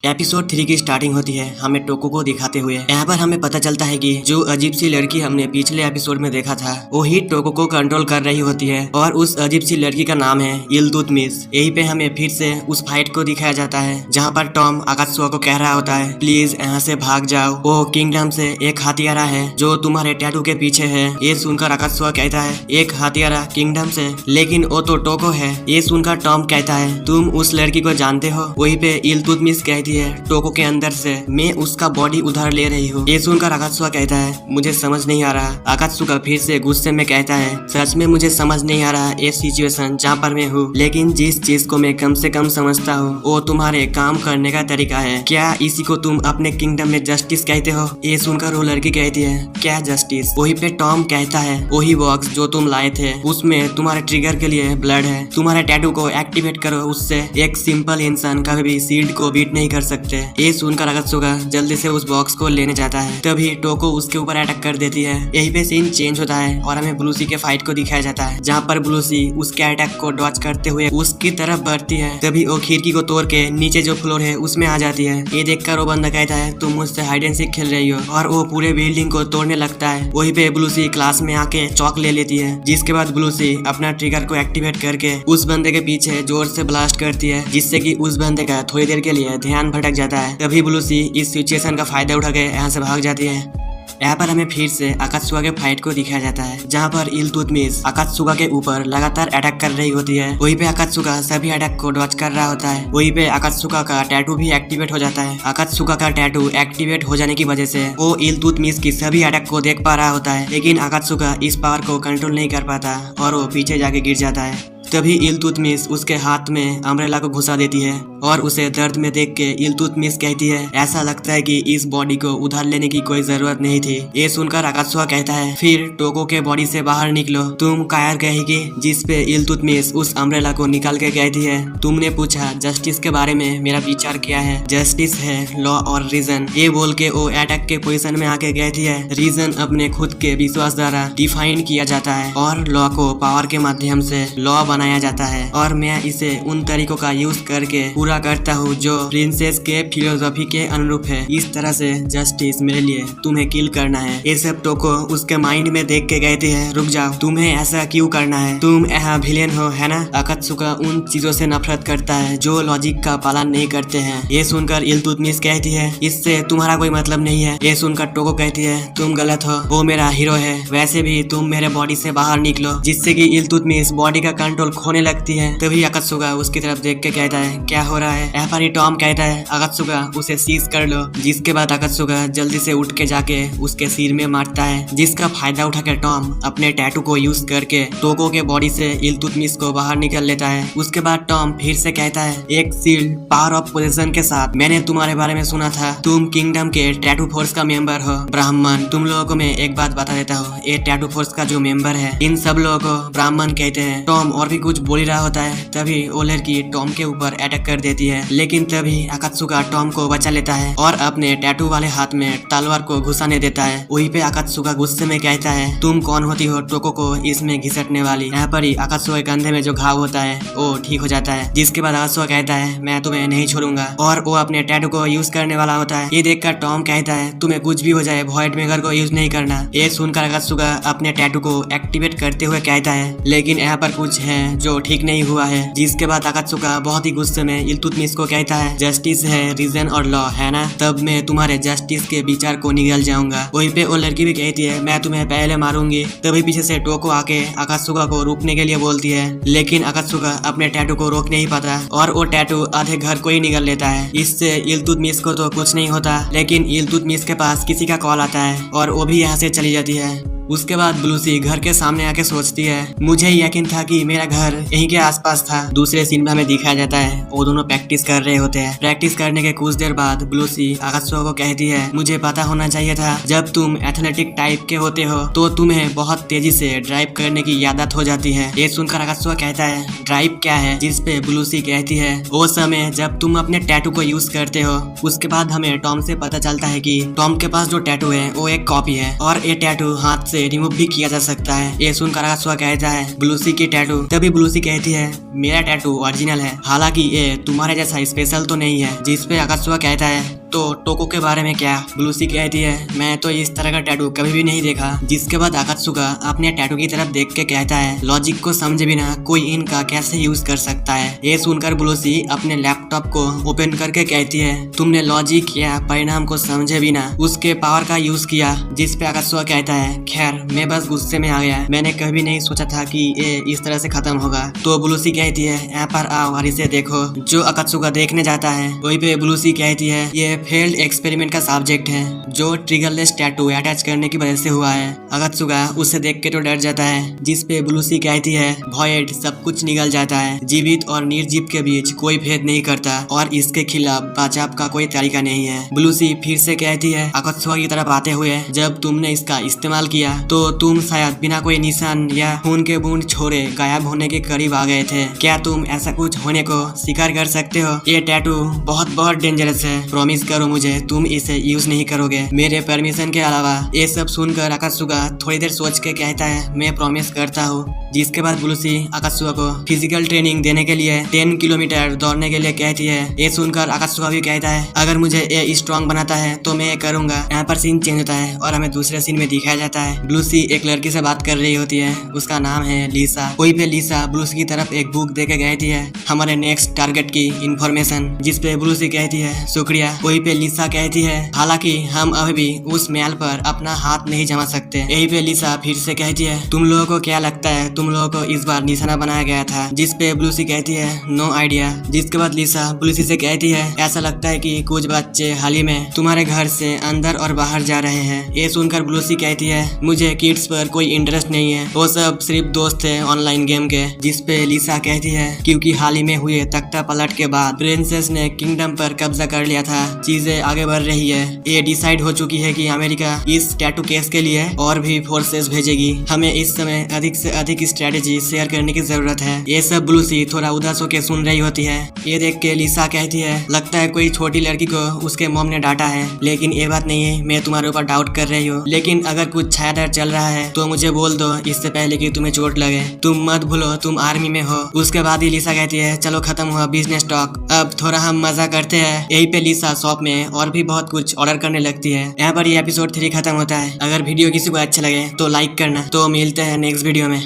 Episode 3 की starting होती है हमें टोको को दिखाते हुए। यहाँ पर हमें पता चलता है कि जो अजीब सी लड़की हमने पिछले एपिसोड में देखा था वो ही टोको को कंट्रोल कर रही होती है और उस अजीब सी लड़की का नाम है इल्तुतमिश। यहीं पे हमें फिर से उस फाइट को दिखाया जाता है जहाँ पर टॉम अकात्सुका को कह रहा होता है प्लीज यहाँ से भाग जाओ, वो किंगडम से एक हथियारा है जो तुम्हारे टैटू के पीछे है। ये सुनकर अकात्सुका कहता है एक हथियारा किंगडम से, लेकिन वो तो टोको है। ये सुनकर टॉम कहता है तुम उस लड़की को जानते हो। वहीं पे इल्तुतमिश कहती है टोको के अंदर से मैं उसका बॉडी उधार ले रही हूँ। ये सुनकर अकात्सुका कहता है मुझे समझ नहीं आ रहा। अकात्सुका फिर से गुस्से में कहता है सच में मुझे समझ नहीं आ रहा ये सिचुएशन जहाँ पर मैं हूँ, लेकिन जिस चीज को मैं कम से कम समझता हूँ वो तुम्हारे काम करने का तरीका है। क्या इसी को तुम अपने किंगडम में जस्टिस कहते हो? ये सुनकर वो लड़की कहती है क्या जस्टिस? वही पे टॉम कहता है वही बॉक्स जो तुम लाए थे उसमें तुम्हारे ट्रिगर के लिए ब्लड है, तुम्हारे टैटू को एक्टिवेट करो, उससे एक सिंपल इंसान कभी भी शील्ड को बीट नहीं कर सकते। ये सुनकर अकात्सुका जल्दी से उस बॉक्स को लेने जाता है, तभी टोको उसके ऊपर अटैक कर देती है। यहीं पे सीन चेंज होता है और हमें ब्लूसी के फाइट को दिखाया जाता है जहाँ पर ब्लूसी उसके अटैक को डॉच करते हुए उसकी तरफ बढ़ती है। तभी वो खिड़की को तोड़ के नीचे जो फ्लोर है उसमें आ जाती है। ये देखकर वो बंदा कहता है तुम मुझसे हाइड एंड सीक खेल रही हो, और वो पूरे बिल्डिंग को तोड़ने लगता है। वहीं पे ब्लूसी क्लास में आके चौक ले लेती है, जिसके बाद ब्लूसी अपना ट्रिगर को एक्टिवेट करके उस बंदे के पीछे जोर से ब्लास्ट करती है, जिससे कि उस बंदे का थोड़ी देर के लिए ध्यान भटक जाता है। तभी ब्लूसी इस सिचुएशन का फायदा उठा के यहाँ से भाग जाती है। यहाँ पर हमें फिर से अकात्सुका के फाइट को दिखाया जाता है जहाँ पर इल्तुतमिश अकात्सुका के ऊपर लगातार अटैक कर रही होती है। वहीं पे अकात्सुका सभी अटैक को डॉच कर रहा होता है। वहीं पे अकात्सुका का टैटू भी एक्टिवेट हो जाता है। अकात्सुका का टैटू एक्टिवेट हो जाने की वजह से वो इल्तुतमिश की सभी अटैक को देख पा रहा होता है, लेकिन अकात्सुका इस पावर को कंट्रोल नहीं कर पाता और वो पीछे जाके गिर जाता है। तभी इल्तुतमिश उसके हाथ में अम्ब्रेला को घुसा देती है और उसे दर्द में देख के इल्तुतमिश कहती है ऐसा लगता है कि इस बॉडी को उधार लेने की कोई जरूरत नहीं थी। ये सुनकर अकात्सुका कहता है फिर टोको के बॉडी से बाहर निकलो। तुम कायर कहेगी, जिस पे इल्तुतमिश उस अम्ब्रेला को निकाल के कहती है तुमने पूछा जस्टिस के बारे में मेरा विचार क्या है? जस्टिस है लॉ और रीजन। ये बोल के वो अटैक के पोजीशन में आके कहती है रीजन अपने खुद के विश्वास द्वारा डिफाइन किया जाता है और लॉ को पावर के माध्यम से लॉ बनाया जाता है, और मैं इसे उन तरीकों का यूज करके पूरा करता हूँ जो प्रिंसेस के फिलोसॉफी के अनुरूप है। इस तरह से जस्टिस मेरे लिए तुम्हें किल करना है। ये सब टोको उसके माइंड में देख के कहती है रुक जाओ, तुम्हें ऐसा क्यों करना है? तुम यहाँ विलेन हो है ना? अकात्सुका उन चीजों से नफरत करता है जो लॉजिक का पालन नहीं करते हैं। ये सुनकर इल्तुतमिश कहती है इससे तुम्हारा कोई मतलब नहीं है। ये सुनकर टोको कहती है तुम गलत हो, वो मेरा हीरो है, वैसे भी तुम मेरे बॉडी से बाहर निकलो, जिससे कि इल्तुतमिश बॉडी का कंट्रोल खोने लगती है। तभी अकात्सुका उसकी तरफ देख के कहता है क्या हो रहा है? यहाँ पर ही टॉम कहता है अकात्सुका उसे सीज कर लो, जिसके बाद अकात्सुका जल्दी से उठ के जाके उसके सिर में मारता है, जिसका फायदा उठाकर टॉम अपने टैटू को यूज करके टोको के बॉडी से इल्तुतमिश को बाहर निकल लेता है। उसके बाद टॉम फिर से कहता है एक सील्ड पावर ऑफ पोजीशन के साथ मैंने तुम्हारे बारे में सुना था, तुम किंगडम के टैटू फोर्स का मेंबर हो। ब्राह्मण, तुम लोगों को मैं एक बात बता देता हूँ, ये टैटू फोर्स का जो मेंबर है इन सब लोगों को ब्राह्मण कहते हैं। टॉम और भी कुछ बोल ही रहा होता है, तभी वो लड़की टॉम के ऊपर अटैक कर देती है, लेकिन तभी अकात्सुका टॉम को बचा लेता है और अपने टैटू वाले हाथ में तलवार को घुसाने देता है। वहीं पे अकात्सुका गुस्से में कहता है तुम कौन होती हो टोको को इसमें घिसटने वाली? यहाँ पर ही अकात्सुका के कंधे में जो घाव होता है वो ठीक हो जाता है, जिसके बाद अकात्सुका कहता है मैं तुम्हें नहीं छोड़ूंगा, और वो अपने टैटू को यूज करने वाला होता है। ये देखकर टॉम कहता है तुम्हें कुछ भी हो जाए वॉइड मेकर को यूज नहीं करना। ये सुनकर अकात्सुका अपने टैटू को एक्टिवेट करते हुए कहता है लेकिन यहाँ पर कुछ है जो ठीक नहीं हुआ है, जिसके बाद अकात्सुका बहुत ही गुस्से में इल्तुतमिश को कहता है जस्टिस है रीजन और लॉ है ना, तब मैं तुम्हारे जस्टिस के विचार को निगल जाऊंगा। वहीं पे वो लड़की भी कहती है मैं तुम्हें पहले मारूंगी। तभी पीछे से टोको आके अकात्सुका को रोकने के लिए बोलती है, लेकिन अकात्सुका अपने टैटू को रोक नहीं पाता और वो टैटू आधे घर को ही निगल लेता है। इससे इल्तुतमिश को तो कुछ नहीं होता, लेकिन इल्तुतमिश के पास किसी का कॉल आता है और वो भी यहाँ से चली जाती है। उसके बाद ब्लूसी घर के सामने आके सोचती है मुझे यकीन था कि मेरा घर यहीं के आसपास था। दूसरे सीन में हमें दिखाया जाता है वो दोनों प्रैक्टिस कर रहे होते हैं। प्रैक्टिस करने के कुछ देर बाद ब्लूसी अकात्सुका को कहती है मुझे पता होना चाहिए था जब तुम एथलेटिक टाइप के होते हो तो तुम्हें बहुत तेजी से ड्राइव करने की आदत हो जाती है। ये सुनकर अकात्सुका कहता है ड्राइव क्या है? जिस पे ब्लूसी कहती है वो समय जब तुम अपने टैटू को यूज करते हो। उसके बाद हमें टॉम से पता चलता है कि टॉम के पास जो टैटू है वो एक कॉपी है और ये टैटू हाथ से रिमूव भी किया जा सकता है। ये सुनकर अकात्सुका कहता है ब्लूसी की टैटू। तभी ब्लूसी कहती है मेरा टैटू ओरिजिनल है, हालांकि ये तुम्हारे जैसा स्पेशल तो नहीं है। जिस पे अकात्सुका कहता है तो टोको के बारे में क्या? ब्लूसी कहती है मैं तो इस तरह का टैटू कभी भी नहीं देखा। जिसके बाद अकात्सुका अपने टैटू की तरफ देख के कहता है लॉजिक को समझे बिना कोई इनका कैसे यूज कर सकता है। ये सुनकर ब्लूसी अपने लैपटॉप को ओपन करके कहती है तुमने लॉजिक या परिणाम को समझे बिना उसके पावर का यूज किया। जिस पे अकात्सुका कहता है खैर मैं बस गुस्से में आ गया, मैंने कभी नहीं सोचा था कि ये इस तरह से खत्म होगा। तो ब्लूसी कहती है यहाँ पर आओ और इसे देखो। जो अकात्सुका देखने जाता है वही पे ब्लूसी कहती है ये फेल्ड एक्सपेरिमेंट का सब्जेक्ट है जो ट्रिगरलेस टैटू अटैच करने की वजह से हुआ है। अकात्सुका उसे देख के तो डर जाता है। जिस पे ब्लूसी कहती है वॉइड सब कुछ निकल जाता है, जीवित और निर्जीव के बीच कोई भेद नहीं करता और इसके खिलाफ बचाव का कोई तरीका नहीं है। ब्लूसी फिर से कहती है अकात्सुका की तरफ आते हुए जब तुमने इसका इस्तेमाल किया तो तुम शायद बिना कोई निशान या खून के बूंद छोड़े गायब होने के करीब आ गए थे। क्या तुम ऐसा कुछ होने को स्वीकार कर सकते हो? ये टैटू बहुत डेंजरस है, प्रॉमिस करो मुझे तुम इसे यूज नहीं करोगे मेरे परमिशन के अलावा। ये सब सुनकर अकात्सुका थोड़ी देर सोच के कहता है मैं प्रॉमिस करता हूँ। जिसके बाद ब्लूसी अकात्सुका को फिजिकल ट्रेनिंग देने के लिए 10 किलोमीटर दौड़ने के लिए कहती है। ये सुनकर अकात्सुका भी कहता है अगर मुझे ये स्ट्रॉन्ग बनाता है तो मैं ये करूंगा। यहाँ पर सीन चेंज होता है और हमें दूसरे सीन में दिखाया जाता है ब्लूसी एक लड़की से बात कर रही होती है, उसका नाम है लीसा। वही पे लीसा ब्लूसी की तरफ एक बुक दे के कहती है हमारे नेक्स्ट टारगेट की इंफॉर्मेशन। जिस पे ब्लूसी कहती है शुक्रिया। वही पे लीसा कहती है हालांकि हम अभी भी उस मैल पर अपना हाथ नहीं जमा सकते। यही पे लीसा फिर से कहती है तुम लोगों को क्या लगता है तुम लोगों को इस बार निशाना बनाया गया था? जिस पे ब्लूसी कहती है नो आइडिया। जिसके बाद लीसा ब्लूसी से कहती है ऐसा लगता है कि कुछ बच्चे हाल ही में तुम्हारे घर से अंदर और बाहर जा रहे हैं। ये सुनकर ब्लूसी कहती है मुझे किड्स पर कोई इंटरेस्ट नहीं है, वो सब सिर्फ दोस्त है ऑनलाइन गेम के। जिस पे लीसा कहती है क्योंकि हाल ही में हुए तख्ता पलट के बाद प्रिंसेस ने किंगडम पर कब्जा कर लिया था, चीजें आगे बढ़ रही है। ये डिसाइड हो चुकी है कि अमेरिका इस टैटू केस के लिए और भी फोर्सेस भेजेगी। हमें इस समय अधिक से अधिक स्ट्रेटेजी शेयर करने की जरूरत है। ये सब ब्लूसी थोड़ा उदास होकर सुन रही होती है। ये देख के लीसा कहती है लगता है कोई छोटी लड़की को उसके मॉम ने डांटा है, लेकिन ये बात नहीं है, मैं तुम्हारे ऊपर डाउट कर रही हूँ। लेकिन अगर कुछ छायादार चल रहा है तो मुझे बोल दो इससे पहले कि तुम्हें चोट लगे। तुम मत भूलो तुम आर्मी में हो। उसके बाद ही लीसा कहती है चलो खत्म हुआ बिजनेस टॉक, अब थोड़ा हम मजा करते हैं। यही पे लीसा शॉप में और भी बहुत कुछ ऑर्डर करने लगती है। यहाँ पर ये एपिसोड 3 खत्म होता है। अगर वीडियो किसी को अच्छा लगे तो लाइक करना। तो मिलते हैं नेक्स्ट वीडियो में।